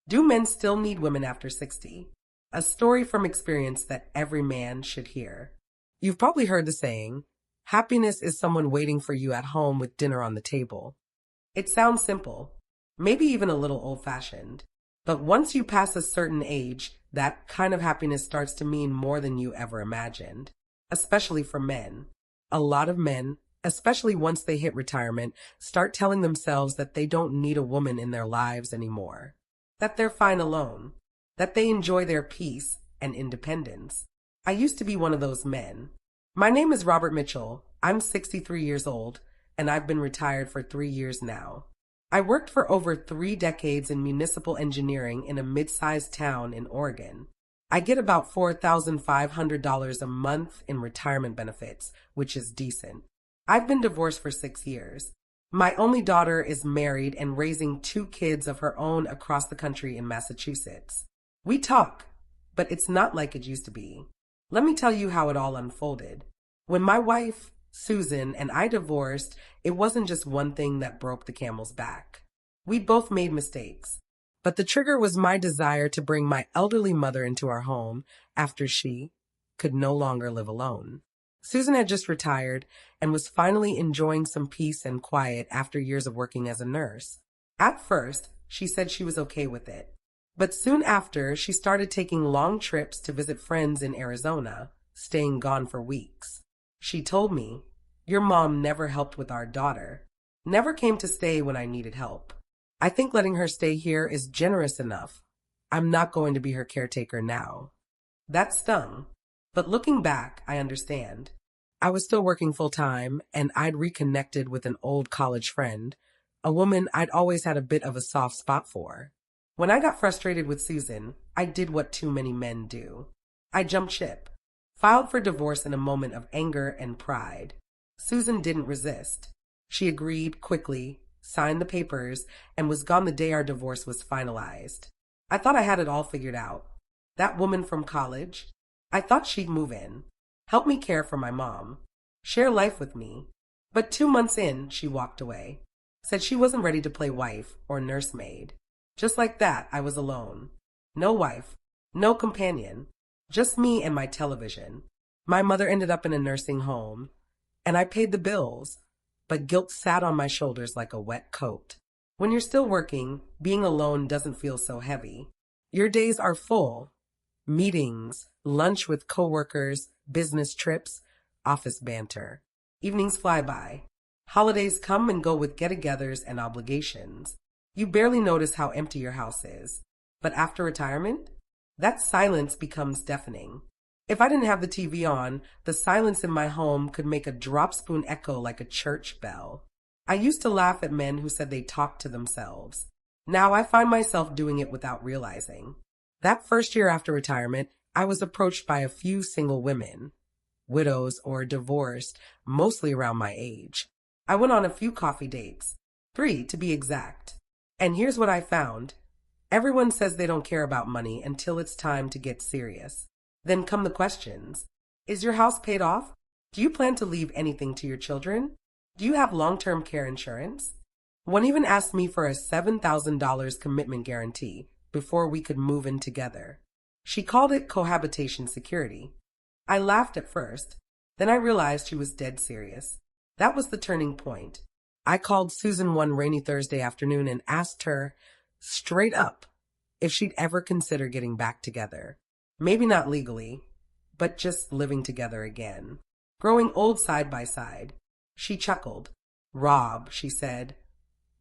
Do men still need women after 60? A story from experience that every man should hear. You've probably heard the saying, happiness is someone waiting for you at home with dinner on the table. It sounds simple, maybe even a little old-fashioned. But once you pass a certain age, that kind of happiness starts to mean more than you ever imagined, especially for men. A lot of men, especially once they hit retirement, start telling themselves that they don't need a woman in their lives anymore, that they're fine alone, that they enjoy their peace and independence. I used to be one of those men. My name is Robert Mitchell. I'm 63 years old, and I've been retired for 3 years now. I worked for over 3 decades in municipal engineering in a mid-sized town in Oregon. I get about $4,500 a month in retirement benefits, which is decent. I've been divorced for 6 years. My only daughter is married and raising 2 kids of her own across the country in Massachusetts. We talk, but it's not like it used to be. Let me tell you how it all unfolded. When my wife, Susan, and I divorced, it wasn't just one thing that broke the camel's back. We both made mistakes. But the trigger was my desire to bring my elderly mother into our home after she could no longer live alone. Susan had just retired and was finally enjoying some peace and quiet after years of working as a nurse. At first, she said she was okay with it. But soon after, she started taking long trips to visit friends in Arizona, staying gone for weeks. She told me, "Your mom never helped with our daughter, never came to stay when I needed help. I think letting her stay here is generous enough. I'm not going to be her caretaker now." That stung. But looking back, I understand. I was still working full-time, and I'd reconnected with an old college friend, a woman I'd always had a bit of a soft spot for. When I got frustrated with Susan, I did what too many men do. I jumped ship, filed for divorce in a moment of anger and pride. Susan didn't resist. She agreed quickly, signed the papers, and was gone the day our divorce was finalized. I thought I had it all figured out. That woman from college, I thought she'd move in, help me care for my mom, share life with me. But 2 months in, she walked away, said she wasn't ready to play wife or nursemaid. Just like that, I was alone. No wife, no companion, just me and my television. My mother ended up in a nursing home, and I paid the bills, but guilt sat on my shoulders like a wet coat. When you're still working, being alone doesn't feel so heavy. Your days are full. Meetings, lunch with coworkers, business trips, office banter. Evenings fly by. Holidays come and go with get-togethers and obligations. You barely notice how empty your house is. But after retirement, that silence becomes deafening. If I didn't have the TV on, the silence in my home could make a drop spoon echo like a church bell. I used to laugh at men who said they talked to themselves. Now I find myself doing it without realizing. That first year after retirement, I was approached by a few single women, widows or divorced, mostly around my age. I went on a few coffee dates, 3 to be exact. And here's what I found. Everyone says they don't care about money until it's time to get serious. Then come the questions. Is your house paid off? Do you plan to leave anything to your children? Do you have long-term care insurance? One even asked me for a $7,000 commitment guarantee before we could move in together. She called it cohabitation security. I laughed at first. Then I realized she was dead serious. That was the turning point. I called Susan one rainy Thursday afternoon and asked her, straight up, if she'd ever consider getting back together. Maybe not legally, but just living together again. Growing old side by side. She chuckled. "Rob," she said,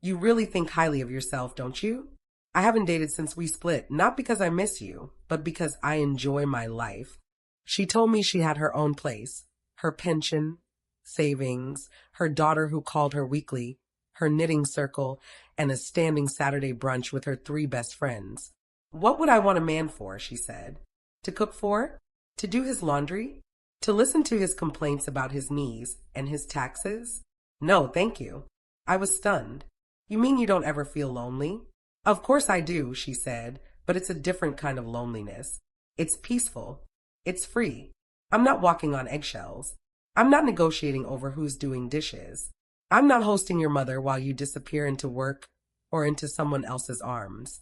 "you really think highly of yourself, don't you? I haven't dated since we split, not because I miss you, but because I enjoy my life." She told me she had her own place, her pension, savings, her daughter who called her weekly, her knitting circle, and a standing Saturday brunch with her 3 best friends. "What would I want a man for?" she said. "To cook for? To do his laundry? To listen to his complaints about his knees and his taxes? No, thank you." I was stunned. "You mean you don't ever feel lonely?" "Of course I do," she said, "but it's a different kind of loneliness. It's peaceful. It's free. I'm not walking on eggshells. I'm not negotiating over who's doing dishes. I'm not hosting your mother while you disappear into work or into someone else's arms.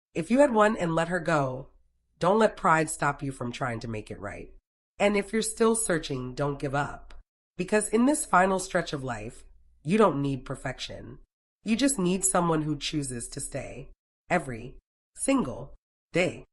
If you had one and let her go, don't let pride stop you from trying to make it right. And if you're still searching, don't give up. Because in this final stretch of life, you don't need perfection. You just need someone who chooses to stay every single day.